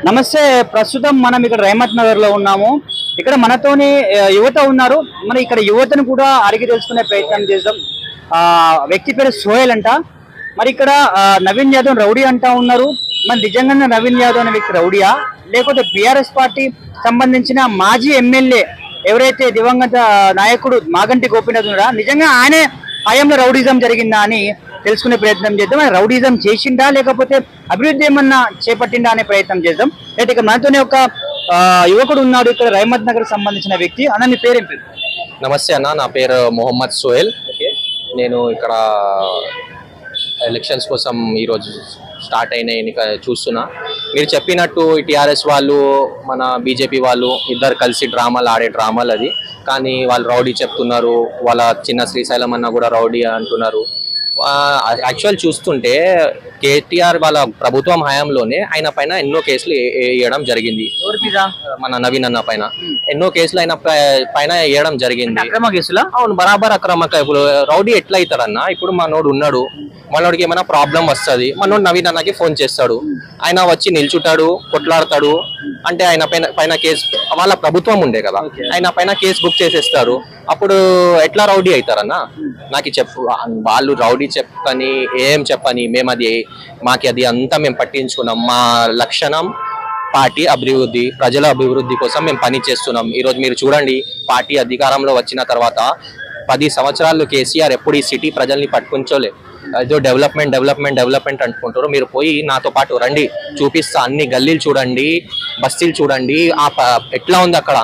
నమస్తే. ప్రస్తుతం మనం ఇక్కడ రైమత్ నగర్ లో ఉన్నాము. ఇక్కడ మనతోని యువత ఉన్నారు. మన ఇక్కడ యువతను కూడా అడిగి తెలుసుకునే ప్రయత్నం చేద్దాం. వ్యక్తి పేరు సోహెల్ అంట. మరి ఇక్కడ నవీన్ యాదవ్ రౌడీ అంటా ఉన్నారు. మరి నిజంగానే నవీన్ యాదవ్ అనే వ్యక్తి రౌడీయా, లేకపోతే బీఆర్ఎస్ పార్టీ సంబంధించిన మాజీ ఎమ్మెల్యే ఎవరైతే దివంగత నాయకుడు మాగంటి గోపీనాథ్ ఉన్నాడా, నిజంగా ఆయనే హయాంలో రౌడీజం జరిగిందా అని తెలుసుకునే ప్రయత్నం చేద్దాం. రౌడీజం చేసిండా లేకపోతే అభివృద్ధి ఏమన్నా చేపట్టిండా అనే ప్రయత్నం చేద్దాం. అయితే ఇక్కడ మనతోనే ఒక యువకుడు ఉన్నాడు, ఇక్కడ రైమత్ నగర్ సంబంధించిన వ్యక్తి. అన్న మీ పేరేం పేరు? నమస్తే అన్న, నా పేరు మొహమ్మద్ సోహెల్. నేను ఇక్కడ ఎలక్షన్స్ కోసం ఈరోజు స్టార్ట్ అయిన ఎన్నిక చూస్తున్నా. మీరు చెప్పినట్టు టీఆర్ఎస్ వాళ్ళు మన బీజేపీ వాళ్ళు ఇద్దరు కలిసి డ్రామాలు ఆడే డ్రామాలు అది. కానీ వాళ్ళు రౌడీ చెప్తున్నారు, వాళ్ళ చిన్న శ్రీశైలం అన్న కూడా రౌడీ అంటున్నారు. యాక్చువల్ చూస్తుంటే కేటీఆర్ వాళ్ళ ప్రభుత్వం హయాంలోనే ఆయన పైన ఎన్నో కేసులు వేయడం జరిగింది. మన నవీన్ అన్న పైన ఎన్నో కేసులు ఆయన పైన వేయడం జరిగింది. అక్రమ కేసులా? అవును, బరాబర్ అక్రమ. ఇప్పుడు రౌడీ ఎట్లా అవుతారన్నా, ఇప్పుడు మనోడు ఉన్నాడు, మనోడికి ఏమైనా ప్రాబ్లం వస్తుంది, మనోడు నవీన్ అన్నకి ఫోన్ చేస్తాడు, ఆయన వచ్చి నిల్చుంటాడు, కొట్లాడతాడు. అంటే ఆయన పైన కేసు వాళ్ళ ప్రభుత్వం ఉండే కదా, ఆయన పైన కేసు బుక్ చేసేస్తారు. అప్పుడు ఎట్లా రౌడీ అవుతారన్నా? నాకు చెప్పు. వాళ్ళు రౌడీ చెప్పని ఏం చెప్పని మేము మాకి అది అంతా మేము పట్టించుకున్నాం. మా లక్షణం పార్టీ అభివృద్ధి, ప్రజల అభివృద్ధి కోసం మేము పని చేస్తున్నాం. ఈరోజు మీరు చూడండి, పార్టీ అధికారంలో వచ్చిన తర్వాత 10 సంవత్సరాలు కేసీఆర్ ఎప్పుడు ఈ సిటీ ప్రజల్ని పట్టుకుంచోలే. ఏదో డెవలప్మెంట్ డెవలప్మెంట్ డెవలప్మెంట్ అనుకుంటారు. మీరు పోయి నాతో పాటు రండి, చూపిస్తా. అన్ని గల్లీలు చూడండి, బస్తీలు చూడండి, ఎట్లా ఉంది అక్కడ.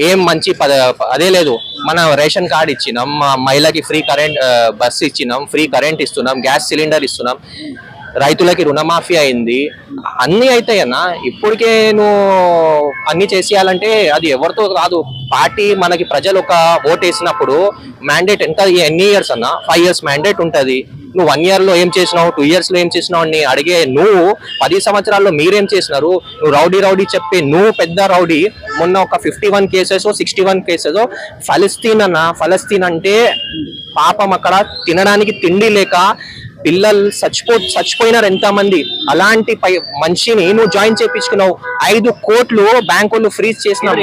ఏం మంచి అదే లేదు. మన రేషన్ కార్డు ఇచ్చినాం, మహిళకి ఫ్రీ కరెంట్ బస్సు ఇచ్చినాం, ఫ్రీ కరెంట్ ఇస్తున్నాం, గ్యాస్ సిలిండర్ ఇస్తున్నాం, రైతులకి రుణమాఫీ అయింది. అన్ని అవుతాయన్నా. ఇప్పటికే నువ్వు అన్ని చేసేయాలంటే అది ఎవరితో కాదు. పార్టీ మనకి ప్రజలు ఒక ఓట్ వేసినప్పుడు మ్యాండేట్ ఎంత, ఎన్ని ఇయర్స్ అన్నా? 5 years మ్యాండేట్ ఉంటుంది. నువ్వు 1 year లో ఏం చేసినావు, 2 years లో ఏం చేసినావు అని అడిగే నువ్వు 10 సంవత్సరాల్లో మీరేం చేసినారు? నువ్వు రౌడీ చెప్పి నువ్వు పెద్ద రౌడీ. మొన్న ఒక 51 కేసెస్ 61 కేసెస్ ఫలస్తీన్ అన్న. ఫలస్తీన్ అంటే పాపం, అక్కడ తినడానికి తిండి లేక పిల్లలు చచ్చిపోయినారు ఎంతమంది. అలాంటి మనిషిని నువ్వు జాయిన్ చేయించుకున్నావు. 5 కోట్లు బ్యాంకులు ఫ్రీజ్ చేసినారు.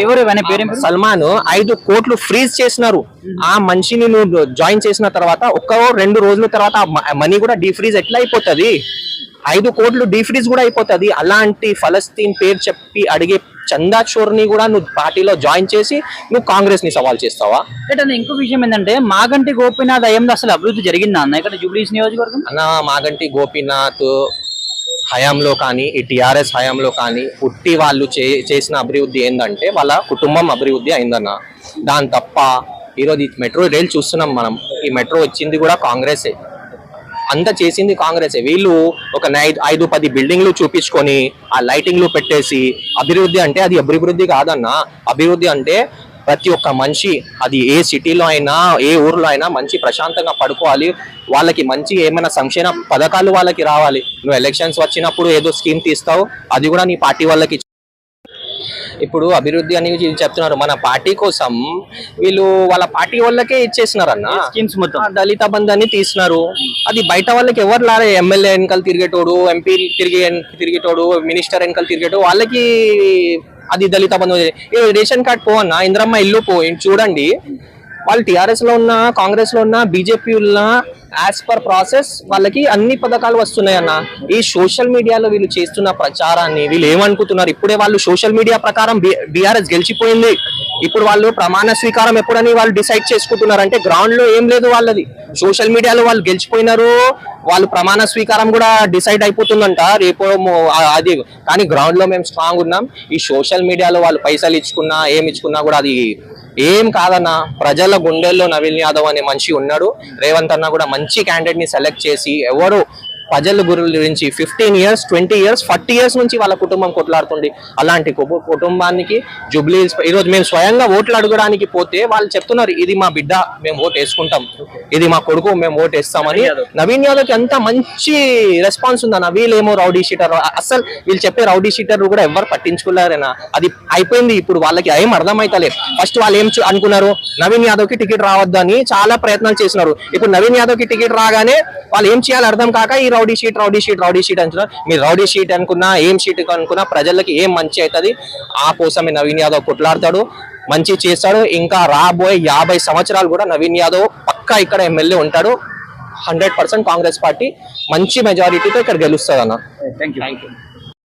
సల్మాన్ 5 కోట్లు ఫ్రీజ్ చేసినారు. ఆ మనిషిని నువ్వు జాయిన్ చేసిన తర్వాత 1-2 రోజుల తర్వాత మనీ కూడా డీఫ్రీజ్ ఎట్లా అయిపోతుంది? 5 కోట్లు డీఫ్రీజ్ కూడా అయిపోతుంది. అలాంటి ఫలస్తీన్ పేరు చెప్పి అడిగే చందా చోర్ని కూడా నువ్వు పార్టీలో జాయిన్ చేసి నువ్వు కాంగ్రెస్ ని సవాల్ చేస్తావా? అంటే ఇంకో విషయం ఏంటంటే, మాగంటి గోపీనాథ్ అయ్యంలో అసలు అభివృద్ధి జరిగిందా అన్న ఇక్కడ జూబ్లీస్ నియోజకవర్గం? అన్న, మాగంటి గోపీనాథ్ హయాంలో కానీ ఈ టీఆర్ఎస్ హయాంలో కానీ పుట్టి వాళ్ళు చేసిన అభివృద్ధి ఏంటంటే వాళ్ళ కుటుంబం అభివృద్ధి అయిందన్న. దాని తప్ప ఈరోజు ఈ మెట్రో రైలు చూస్తున్నాం మనం. ఈ మెట్రో వచ్చింది కూడా కాంగ్రెసే, అంతా చేసింది కాంగ్రెసే. వీళ్ళు ఒక 5-10 బిల్డింగ్లు చూపించుకొని ఆ లైటింగ్లు పెట్టేసి అభివృద్ధి అంటే అది అభివృద్ధి కాదన్న. అభివృద్ధి అంటే ప్రతి ఒక్క మనిషి, అది ఏ సిటీలో అయినా ఏ ఊర్లో అయినా మంచి ప్రశాంతంగా పడుకోవాలి, వాళ్ళకి మంచి ఏమైనా సంక్షేమ పథకాలు వాళ్ళకి రావాలి. నువ్వు ఎలక్షన్స్ వచ్చినప్పుడు ఏదో స్కీమ్ తీస్తావు, అది కూడా నీ పార్టీ వాళ్ళకి. ఇప్పుడు అభివృద్ధి అని చెప్తున్నారు. మన పార్టీ కోసం వీళ్ళు వాళ్ళ పార్టీ వాళ్ళకే ఇచ్చేసినారన్న స్కీమ్స్ మొత్తం. దళిత బంధు అని తీసినారు. అది బయట వాళ్ళకి ఎవరు లారే. ఎమ్మెల్యే వెనకాల తిరిగేటోడు, ఎంపీ తిరిగేటోడు, మినిస్టర్ వెనకాల తిరిగేటోడు, వాళ్ళకి అది దళిత బంధు. రేషన్ కార్డ్ పో అన్న, ఇంద్రమ్మ ఇల్లు పో, చూడండి. వాళ్ళు టీఆర్ఎస్ లో ఉన్నా, కాంగ్రెస్ లో ఉన్నా, బీజేపీ ఉన్నా, యాజ్ పర్ ప్రాసెస్ వాళ్ళకి అన్ని పథకాలు వస్తున్నాయి అన్న. ఈ సోషల్ మీడియాలో వీళ్ళు చేస్తున్న ప్రచారాన్ని వీళ్ళు ఏమనుకుంటున్నారు? ఇప్పుడే వాళ్ళు సోషల్ మీడియా ప్రకారం బీఆర్ఎస్ గెలిచిపోయింది, ఇప్పుడు వాళ్ళు ప్రమాణ స్వీకారం ఎప్పుడని వాళ్ళు డిసైడ్ చేసుకుంటున్నారు. అంటే గ్రౌండ్ లో ఏం లేదు వాళ్ళది. సోషల్ మీడియాలో వాళ్ళు గెలిచిపోయినారు, వాళ్ళు ప్రమాణ స్వీకారం కూడా డిసైడ్ అయిపోతుందంట రేపు అది. కానీ గ్రౌండ్ లో మేము స్ట్రాంగ్ ఉన్నాం. ఈ సోషల్ మీడియాలో వాళ్ళు పైసలు ఇచ్చుకున్నా ఏమి ఇచ్చుకున్నా కూడా అది ఏం కాదన్న. ప్రజల గుండెల్లో నవీన్ యాదవ్ అనే మనిషి ఉన్నాడు. రేవంత్ అన్న కూడా మంచి క్యాండిడేట్ ని సెలెక్ట్ చేసి ఎవరు ప్రజల గురించి 15 years 20 years 40 years నుంచి వాళ్ళ కుటుంబం కొట్లాడుతుంది. అలాంటి కుటుంబానికి జూబ్లీస్ ఈరోజు మేము స్వయంగా ఓట్లు అడగడానికి పోతే వాళ్ళు చెప్తున్నారు, ఇది మా బిడ్డ, మేము ఓటు వేసుకుంటాం, ఇది మా కొడుకు, మేము ఓటు వేస్తామని. నవీన్ యాదవ్కి అంత మంచి రెస్పాన్స్ ఉందన్న. వీళ్ళేమో రౌడీ షీటర్, అసలు వీళ్ళు చెప్పే రౌడీ షీటర్ కూడా ఎవరు పట్టించుకోలేరేనా? అది అయిపోయింది. ఇప్పుడు వాళ్ళకి ఏం అర్థమైతలేదు. ఫస్ట్ వాళ్ళు ఏం అనుకున్నారు, నవీన్ యాదవ్ కి టికెట్ రావద్దని చాలా ప్రయత్నాలు చేసినారు. ఇప్పుడు నవీన్ యాదవ్ కి టికెట్ రాగానే వాళ్ళు ఏం చేయాలి అర్థం కాక ఈ రౌడీ షీట్ అంటున్నారు. మీరు రౌడీ షీట్ అనుకున్నా ఏం షీట్ అనుకున్నా ప్రజలకి ఏం మంచి అవుతుంది ఆ కోసమే నవీన్ యాదవ్ కొట్లాడతాడు, మంచి చేస్తాడు. ఇంకా రాబోయే 50 సంవత్సరాలు కూడా నవీన్ యాదవ్ పక్కా ఇక్కడ ఎమ్మెల్యే ఉంటాడు. 100% కాంగ్రెస్ పార్టీ మంచి మెజారిటీతో ఇక్కడ గెలుస్తుంది అన్న. Thank you.